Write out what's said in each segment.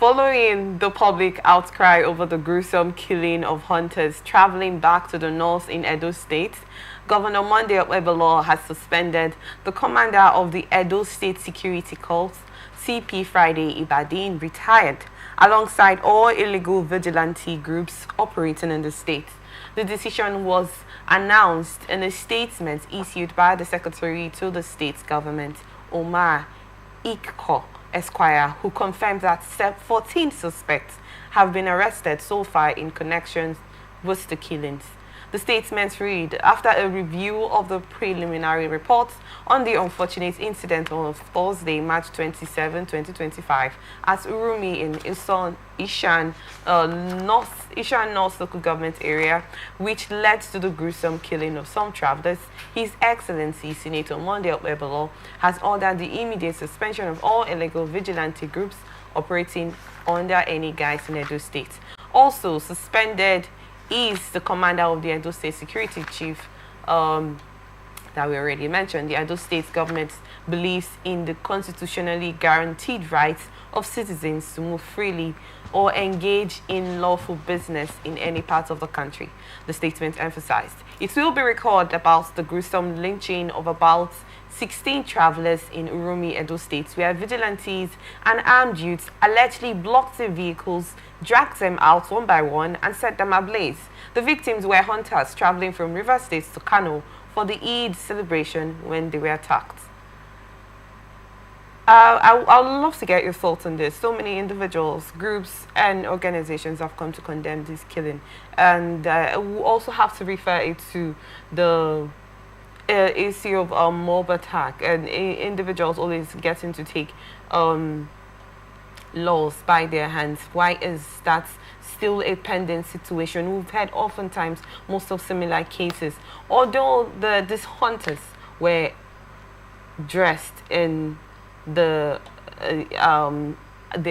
Following the public outcry over the gruesome killing of hunters traveling back to the north in Edo State, Governor Monday Okpebholo has suspended the commander of the Edo State Security Corps, CP Friday Ibadin, retired, alongside all illegal vigilante groups operating in the state. The decision was announced in a statement issued by the Secretary to the state government, Omar Ikko Esquire, who confirmed that 14 suspects have been arrested so far in connection with the killings. The statement read, after a review of the preliminary reports on the unfortunate incident on Thursday, March 27, 2025, at Uromi in Ishan North local government area, which led to the gruesome killing of some travelers, His Excellency Senator Monday Okpebholo has ordered the immediate suspension of all illegal vigilante groups operating under any guise in Edo State. Also suspended is the commander of the Edo State Security Chief that we already mentioned. The Edo State government believes in the constitutionally guaranteed rights of citizens to move freely or engage in lawful business in any part of the country, the statement emphasized. It will be recalled about the gruesome lynching of about 16 travelers in Uromi, Edo State, where vigilantes and armed youths allegedly blocked their vehicles, dragged them out one by one, and set them ablaze. The victims were hunters traveling from River State to Kano for the Eid celebration when they were attacked. I would love to get your thoughts on this. So many individuals, groups, and organizations have come to condemn this killing, and we also have to refer it to the issue of mob attack, and individuals always getting to take laws by their hands. Why is that still a pending situation? We've had oftentimes most of similar cases, although these hunters were dressed in they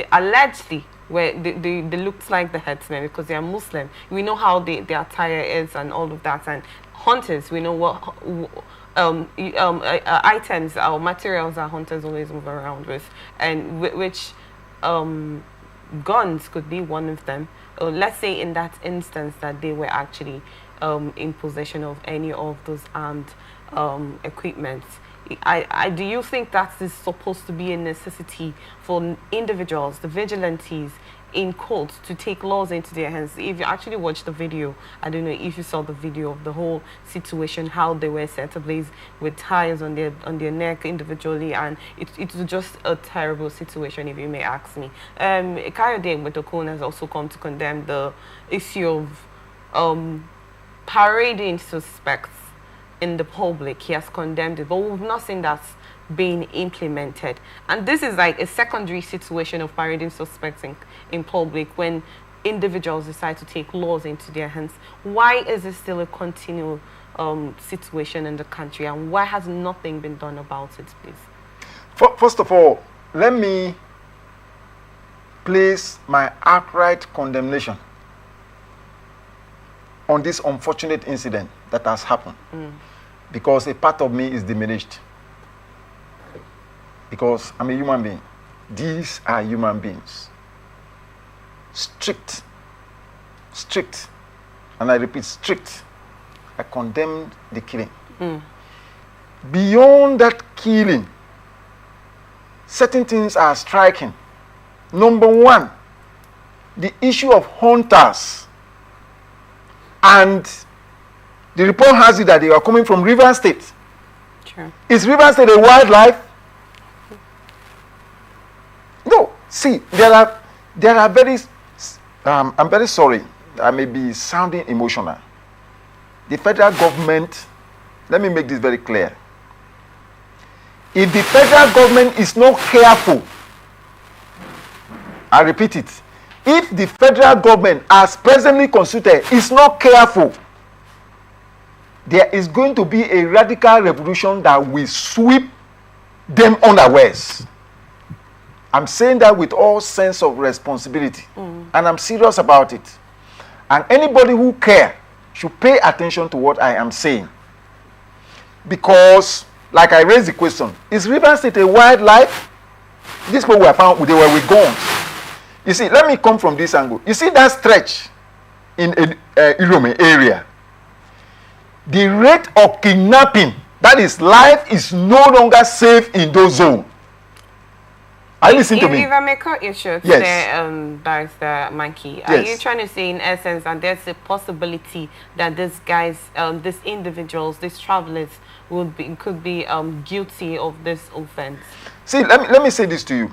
allegedly where they looked like the headsmen because they are Muslim. We know how their attire is and all of that, and hunters, we know what items or materials that hunters always move around with, and which guns could be one of them. Let's say in that instance that they were actually in possession of any of those armed equipment. Do you think that is supposed to be a necessity for individuals, the vigilantes, in court, to take laws into their hands? If you actually watched the video, I don't know if you saw the video of the whole situation, how they were set ablaze with ties on their neck individually, and it was just a terrible situation, if you may ask me. Kayode Metokun has also come to condemn the issue of parading suspects in the public. He has condemned it, but we've not seen that being implemented. And this is like a secondary situation of parading suspects in public when individuals decide to take laws into their hands. Why is it still a continual situation in the country, and why has nothing been done about it, please? First of all, let me place my outright condemnation on this unfortunate incident that has happened, because a part of me is diminished. Because I'm a human being. These are human beings. Strict, and I repeat, strict. I condemn the killing. Beyond that killing, certain things are striking. Number one, the issue of hunters. And the report has it that they are coming from River State. Sure. Is River State a wildlife? No. See, there are very, I'm very sorry, I may be sounding emotional. The federal government, let me make this very clear. If the federal government is not careful, I repeat it, if the federal government, as presently constituted, is not careful, there is going to be a radical revolution that will sweep them unawares. I'm saying that with all sense of responsibility, and I'm serious about it. And anybody who cares should pay attention to what I am saying. Because, like I raised the question, is River State a wildlife? These people were found, they were with guns. You see, let me come from this angle. You see that stretch in Uromi area, the rate of kidnapping, that is, life is no longer safe in those zones. I listen to me. If I may cut you short, yes. there, Barrister Mankey, are you trying to say in essence that there's a possibility that these guys, these individuals, these travelers could be guilty of this offense? See, let me say this to you.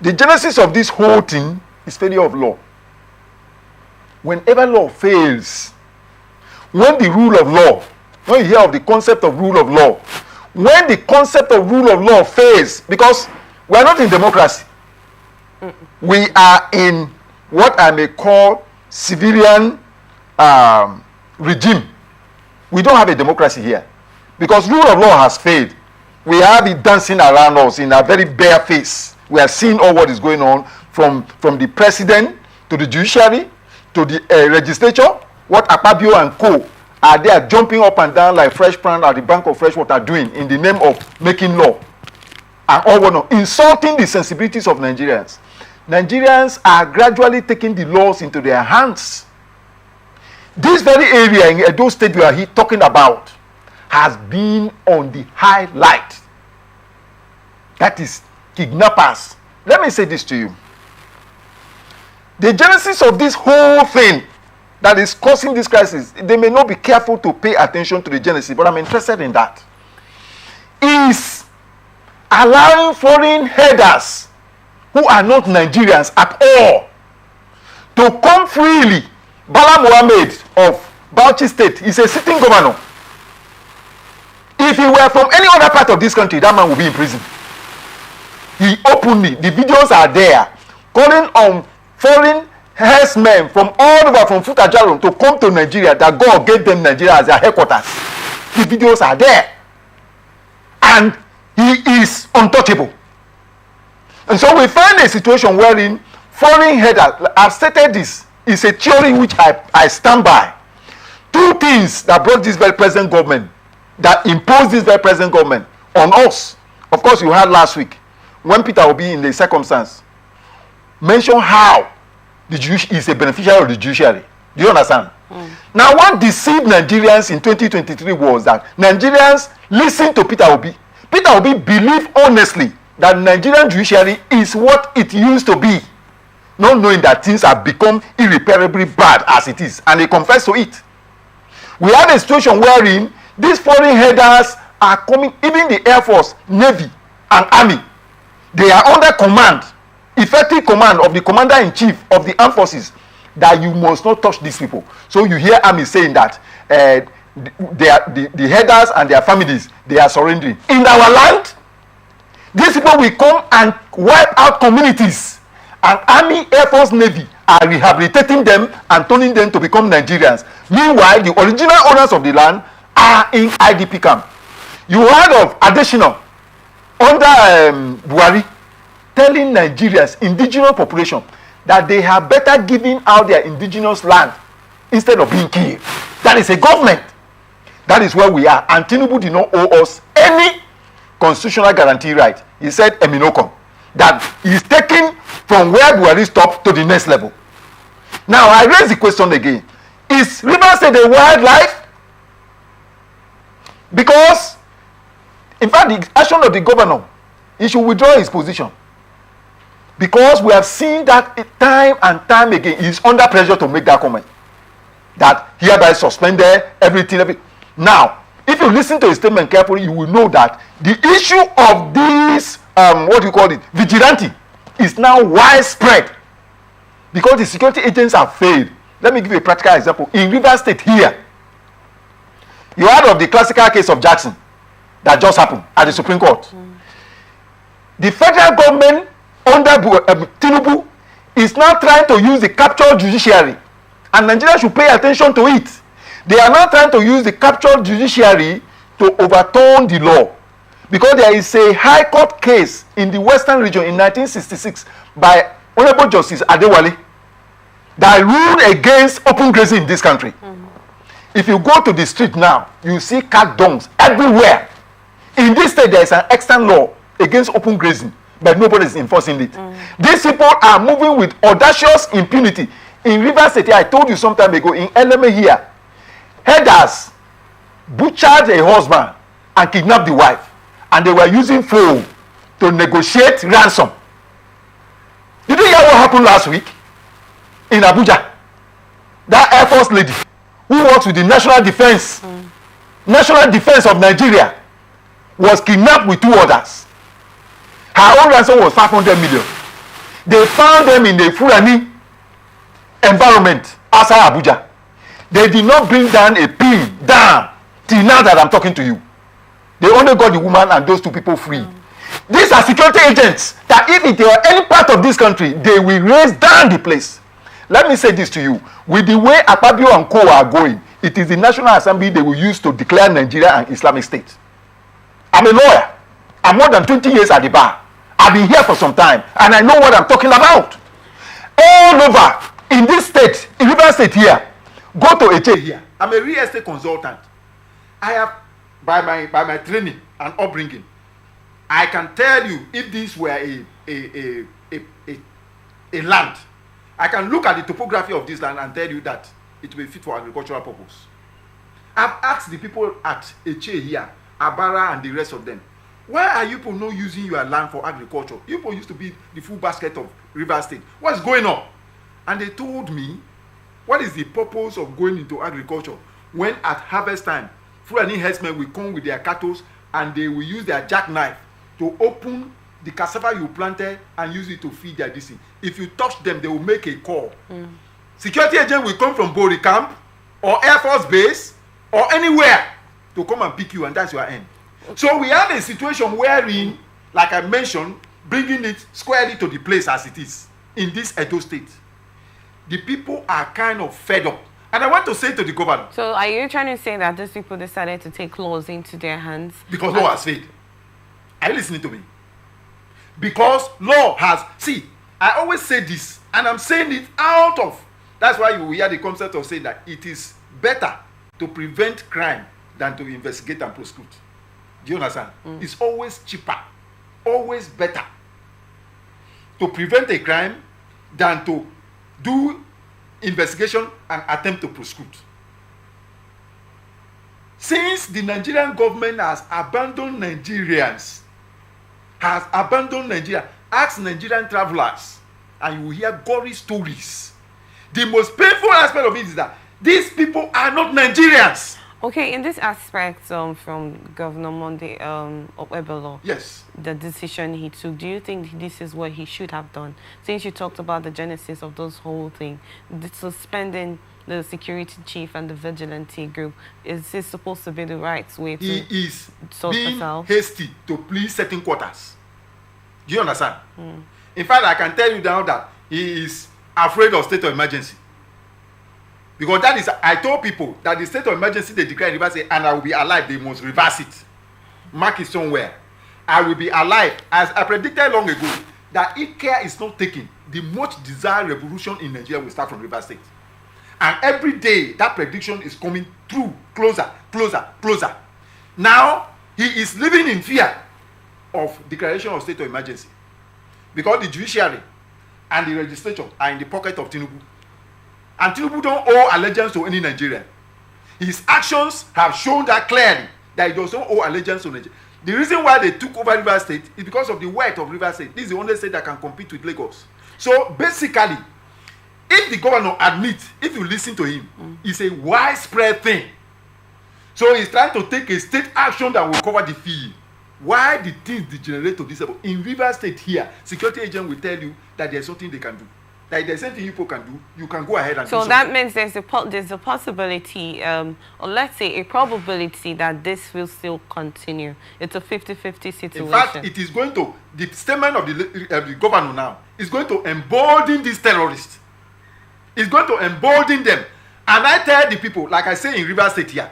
The genesis of this whole thing is failure of law. Whenever law fails, when the rule of law, when you hear of the concept of rule of law, when the concept of rule of law fails, because we are not in democracy, we are in what I may call civilian regime. We don't have a democracy here because rule of law has failed. We have it dancing around us in a very bare face. We are seeing all what is going on from the president to the judiciary to the legislature. What Okpebholo and co are there jumping up and down like fresh plant at the bank of fresh water doing in the name of making law and all whatnot, insulting the sensibilities of Nigerians. Nigerians are gradually taking the laws into their hands. This very area in Edo State we are here talking about has been on the highlight. That is kidnappers. Let me say this to you. The genesis of this whole thing that is causing this crisis, they may not be careful to pay attention to the genesis, but I'm interested in that, is allowing foreign headers who are not Nigerians at all to come freely. Bala Mohammed of Bauchi State is a sitting governor. If he were from any other part of this country, that man would be in prison. He openly, the videos are there, calling on foreign herdsmen from all over, from Futajaron, to come to Nigeria, that God gave them Nigeria as their headquarters. The videos are there. And he is untouchable. And so we find a situation wherein foreign headers, I've stated this, is a theory which I stand by. Two things that brought this very present government, that imposed this very present government on us. Of course, you had last week, when Peter Obi in the circumstance mentioned how the Jewish is a beneficiary of the judiciary. Do you understand? Now, what deceived Nigerians in 2023 was that Nigerians listened to Peter Obi. Peter Obi believed honestly that Nigerian judiciary is what it used to be, not knowing that things have become irreparably bad as it is, and he confessed to it. We have a situation wherein these foreign headers are coming, even the Air Force, Navy, and Army. They are under command, effective command of the Commander-in-Chief of the Armed Forces, that you must not touch these people. So you hear Army saying that the headers and their families, they are surrendering. In our land, these people will come and wipe out communities, and Army, Air Force, Navy are rehabilitating them and turning them to become Nigerians. Meanwhile, the original owners of the land are in IDP camp. You heard of additional under Buhari telling Nigerians, indigenous population, that they have better giving out their indigenous land instead of being killed. That is a government. That is where we are. And Tinubu did not owe us any constitutional guarantee right. He said Eminokon, that he is taking from where Buhari stopped to the next level. Now I raise the question again. Is Rivers State a wildlife? Because in fact the action of the governor, he should withdraw his position. Because we have seen that time and time again, he is under pressure to make that comment. That hereby suspended everything. Now, if you listen to his statement carefully, you will know that the issue of this, vigilante, is now widespread. Because the security agents have failed. Let me give you a practical example. In Rivers State here, you heard of the classical case of Jackson that just happened at the Supreme Court. The federal government under Tinubu is now trying to use the captured judiciary, and Nigeria should pay attention to it. They are now trying to use the captured judiciary to overturn the law, because there is a high court case in the western region in 1966 by Honorable Justice Adewale that ruled against open grazing in this country. If you go to the street now, you see cat dungs everywhere. In this state, there is an extant law against open grazing, but nobody is enforcing it. These people are moving with audacious impunity. In Rivers State, I told you some time ago, in Uromi here, herders butchered a husband and kidnapped the wife, and they were using phone to negotiate ransom. Did you hear what happened last week in Abuja? That Air Force lady who works with the National Defense of Nigeria was kidnapped with 2 others. Her own ransom was 500 million. They found them in a Fulani environment outside Abuja. They did not bring down a pin down till now that I'm talking to you. They only got the woman and those 2 people free. These are security agents that if they are any part of this country, they will raise down the place. Let me say this to you. With the way Okpebholo and Co are going, it is the National Assembly they will use to declare Nigeria an Islamic state. I'm a lawyer. I'm more than 20 years at the bar. I've been here for some time, and I know what I'm talking about. All over in this state, in Rivers State here, go to Eche here. I'm a real estate consultant. I have, by my training and upbringing, I can tell you if this were a land, I can look at the topography of this land and tell you that it will be fit for agricultural purpose. I've asked the people at Eche here, Abara and the rest of them, why are you people not using your land for agriculture? You people used to be the full basket of Rivers State. What's going on? And they told me, what is the purpose of going into agriculture when at harvest time, Fulani herdsmen will come with their cattle and they will use their jackknife to open the cassava you planted and use it to feed their disease. If you touch them, they will make a call. Security agent will come from Bori camp or Air Force base or anywhere to come and pick you, and that's your end. So we have a situation wherein, like I mentioned, bringing it squarely to the place as it is in this Edo state, the people are kind of fed up. And I want to say to the governor. So are you trying to say that these people decided to take laws into their hands? Because law has failed. Are you listening to me? Because law has, see, I always say this, and I'm saying it out of, that's why you will hear the concept of saying that it is better to prevent crime than to investigate and prosecute. Do you understand? It's always cheaper, always better to prevent a crime than to do investigation and attempt to prosecute. Since the Nigerian government has abandoned Nigerians, ask Nigerian travelers, and you will hear gory stories. The most painful aspect of it is that these people are not Nigerians. Okay, in this aspect, from Governor Monday Okpebholo, yes, the decision he took, do you think this is what he should have done? Since you talked about the genesis of this whole thing, the suspending the security chief and the vigilante group, is this supposed to be the right way to sort this out? He is being hasty to please certain quarters. Do you understand? In fact, I can tell you now that he is afraid of state of emergency. Because that is, I told people that the state of emergency they declare in Rivers State, and I will be alive, they must reverse it. Mark it somewhere. I will be alive. As I predicted long ago, that if care is not taken, the much desired revolution in Nigeria will start from Rivers State. And every day, that prediction is coming true, closer, closer, closer. Now, he is living in fear of declaration of state of emergency. Because the judiciary and the legislature are in the pocket of Tinubu. And Tinubu don't owe allegiance to any Nigerian. His actions have shown that clearly, that he does not owe allegiance to Nigeria. The reason why they took over Rivers State is because of the wealth of Rivers State. This is the only state that can compete with Lagos. So basically, if the governor admits, if you listen to him, it's a widespread thing. So he's trying to take a state action that will cover the fee. Why the things degenerate to this level? In Rivers State here, security agent will tell you that there's something they can do. That if there's something you people can do, you can go ahead and do something. So that means there's a possibility, or let's say a probability that this will still continue. It's a 50-50 situation. In fact, it is going to, the statement of the governor now is going to embolden these terrorists. It's going to embolden them. And I tell the people, like I say in Rivers State here,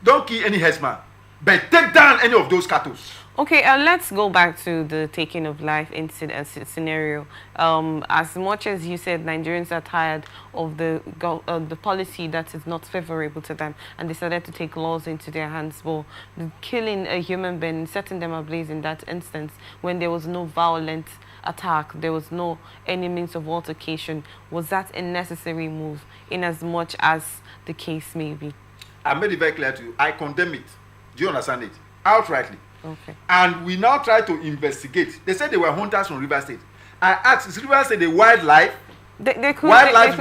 don't kill any herdsman, but take down any of those cattle. Okay, let's go back to the taking of life incident scenario. As much as you said, Nigerians are tired of the policy that is not favorable to them, and decided to take laws into their hands. Well, killing a human being, setting them ablaze in that instance, when there was no violent attack, there was no any means of altercation, was that a necessary move, in as much as the case may be? I made it very clear to you. I condemn it. Do you understand it? Outrightly. Okay. And we now try to investigate. They said they were hunters from River State. I asked, is River State a wildlife? Wildlife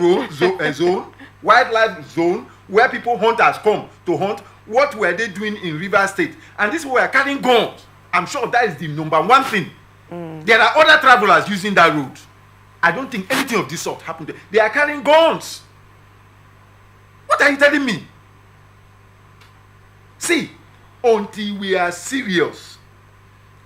zone where people hunters come to hunt? What were they doing in River State? And these people were carrying guns. I'm sure that is the number one thing. There are other travelers using that road. I don't think anything of this sort happened there. They are carrying guns. What are you telling me? See, until we are serious,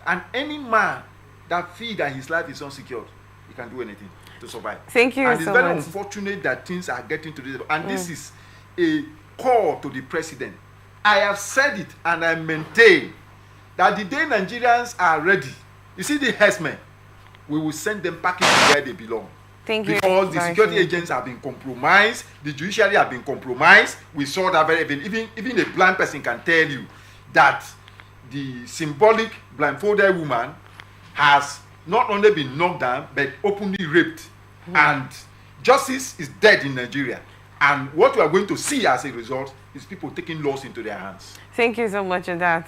and any man that feels that his life is unsecured, he can do anything to survive. Thank you so much. And it's very unfortunate that things are getting to this. And this is a call to the president. I have said it and I maintain that the day Nigerians are ready, you see the herdsmen, we will send them back into where they belong. Thank you. Because the security agents have been compromised, the judiciary have been compromised. We saw that very even a blind person can tell you that the symbolic blindfolded woman has not only been knocked down but openly raped. And justice is dead in Nigeria. And what we are going to see as a result is people taking laws into their hands. Thank you so much for that.